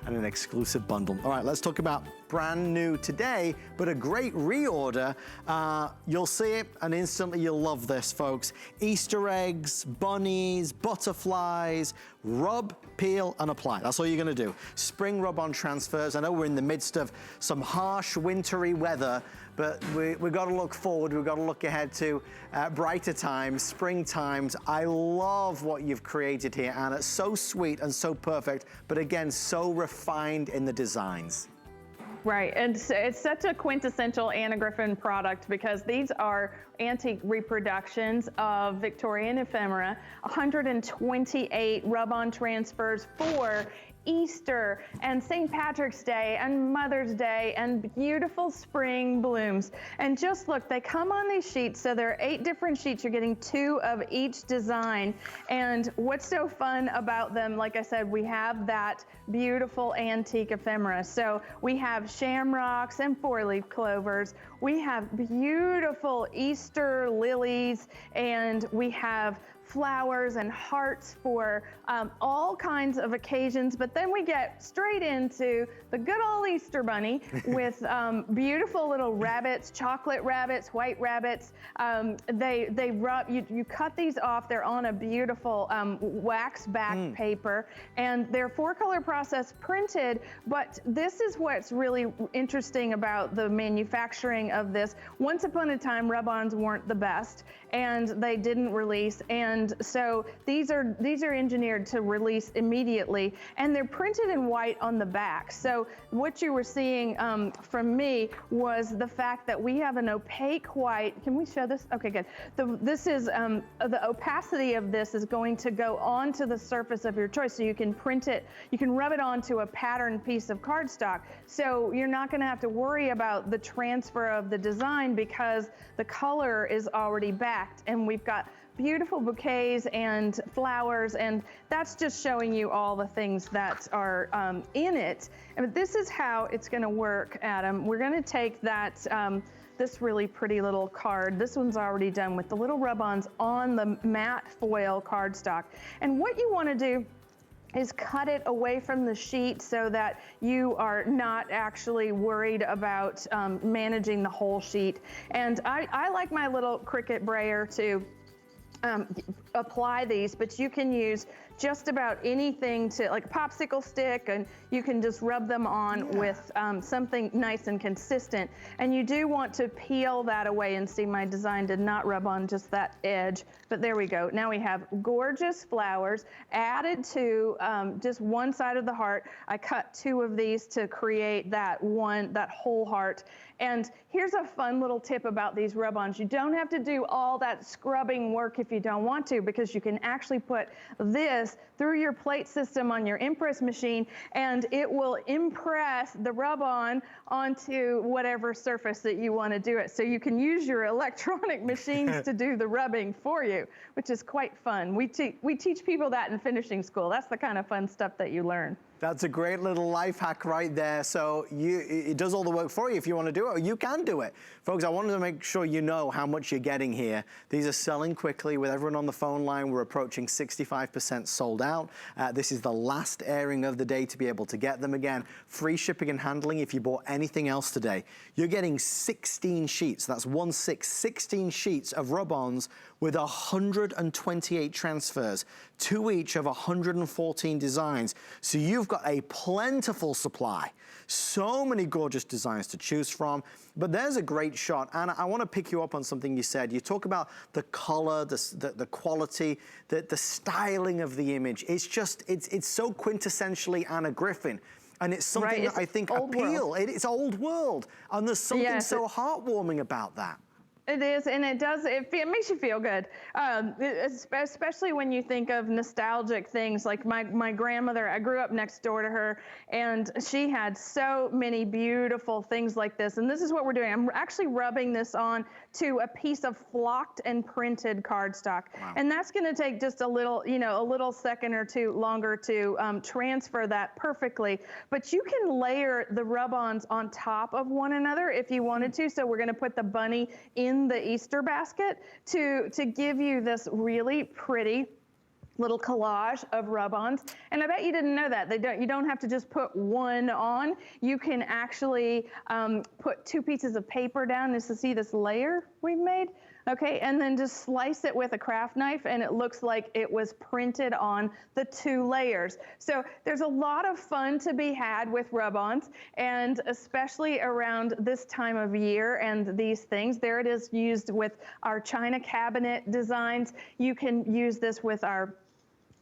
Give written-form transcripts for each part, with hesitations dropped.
and an exclusive bundle. All right, let's talk about brand new today, but a great reorder. You'll see it and instantly you'll love this, folks. Easter eggs, bunnies, butterflies, rub, peel, and apply. That's all you're gonna do. Spring rub-on transfers. I know we're in the midst of some harsh wintry weather, but we've got to look forward. We've got to look ahead to brighter times, spring times. I love what you've created here, Anna. It's so sweet and so perfect, but again, so refined in the designs. Right, and it's such a quintessential Anna Griffin product because these are antique reproductions of Victorian ephemera, 128 rub-on transfers for Easter and St. Patrick's Day and Mother's Day and beautiful spring blooms. And just look, they come on these sheets, so there are 8 different sheets. You're getting 2 of each design. And what's so fun about them, like I said, we have that beautiful antique ephemera. So we have shamrocks and 4-leaf clovers. We have beautiful Easter lilies, and we have flowers and hearts for all kinds of occasions, but then we get straight into the good old Easter bunny with beautiful little rabbits, chocolate rabbits, white rabbits. They rub, you cut these off, they're on a beautiful wax back paper, and they're 4-color process printed, but this is what's really interesting about the manufacturing of this. Once upon a time, rub-ons weren't the best, and they didn't release, and so these are engineered to release immediately, and they're printed in white on the back. So what you were seeing from me was the fact that we have an opaque white. Can we show this? Okay, good. This is the opacity of this is going to go onto the surface of your choice, so you can print it. You can rub it onto a patterned piece of cardstock. So you're not going to have to worry about the transfer of the design because the color is already backed, and we've got beautiful bouquets and flowers, and that's just showing you all the things that are in it. And this is how it's going to work, Adam. We're going to take that this really pretty little card. This one's already done with the little rub-ons on the matte foil cardstock. And what you want to do is cut it away from the sheet so that you are not actually worried about managing the whole sheet. And I like my little Cricut brayer to apply these, but you can use just about anything to, like a popsicle stick, and you can just rub them on with something nice and consistent. And you do want to peel that away, and see my design did not rub on just that edge, but there we go. Now we have gorgeous flowers added to just one side of the heart. I cut 2 of these to create that whole heart. And here's a fun little tip about these rub-ons. You don't have to do all that scrubbing work if you don't want to, because you can actually put this through your plate system on your impress machine, and it will impress the rub-on onto whatever surface that you want to do it. So you can use your electronic machines to do the rubbing for you, which is quite fun. We teach people that in finishing school. That's the kind of fun stuff that you learn. That's a great little life hack right there. So it does all the work for you. If you want to do it, you can do it. Folks, I wanted to make sure you know how much you're getting here. These are selling quickly. With everyone on the phone line, we're approaching 65% sold out. This is the last airing of the day to be able to get them again. Free shipping and handling if you bought anything else today. You're getting 16 sheets. That's 16 sheets of rub-ons with 128 transfers, 2 each of 114 designs. So you've got a plentiful supply. So many gorgeous designs to choose from, but there's a great shot. Anna, I want to pick you up on something you said. You talk about the color, the quality, the styling of the image. It's just, it's so quintessentially Anna Griffin. And it's something that I think it's old world. And there's something so heartwarming about that. It is, and it does, it makes you feel good, especially when you think of nostalgic things. Like my grandmother, I grew up next door to her, and she had so many beautiful things like this. And this is what we're doing. I'm actually rubbing this on to a piece of flocked and printed cardstock. Wow. And that's going to take just a little second or two longer to transfer that perfectly. But you can layer the rub-ons on top of one another if you wanted to. So we're going to put the bunny in the Easter basket to give you this really pretty little collage of rub-ons. And I bet you didn't know that. You don't have to just put one on. You can actually put 2 pieces of paper down just to see this layer we've made. Okay, and then just slice it with a craft knife and it looks like it was printed on the 2 layers. So there's a lot of fun to be had with rub-ons, and especially around this time of year and these things. There it is used with our china cabinet designs. You can use this with our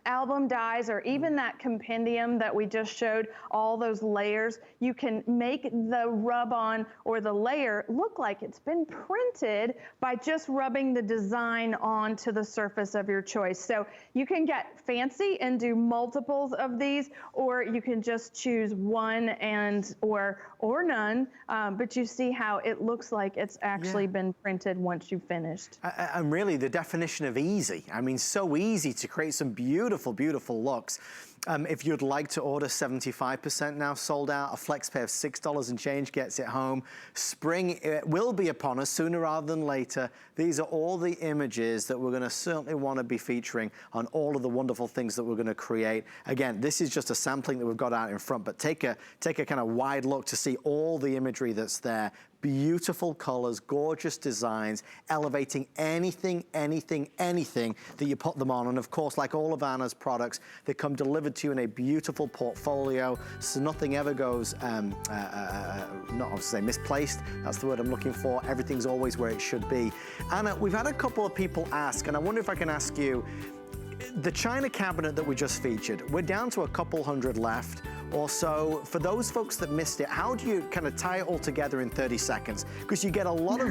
album dies, or even that compendium that we just showed, all those layers. You can make the rub-on or the layer look like it's been printed by just rubbing the design onto the surface of your choice. So you can get fancy and do multiples of these, or you can just choose one and or none, but you see how it looks like it's actually been printed once you've finished. And really the definition of easy. I mean, so easy to create some beautiful, beautiful looks. If you'd like to order, 75% now sold out. A flex pay of $6 and change gets it home. Spring will be upon us sooner rather than later. These are all the images that we're gonna certainly wanna be featuring on all of the wonderful things that we're gonna create. Again, this is just a sampling that we've got out in front, but take a kind of wide look to see all the imagery that's there. Beautiful colors, gorgeous designs, elevating anything that you put them on. And of course, like all of Anna's products, they come delivered to you in a beautiful portfolio, so nothing ever goes, not to say misplaced, that's the word I'm looking for. Everything's always where it should be. Anna, we've had a couple of people ask, and I wonder if I can ask you, the china cabinet that we just featured, we're down to a couple hundred left or so. For those folks that missed it, how do you kind of tie it all together in 30 seconds? Because you get a lot of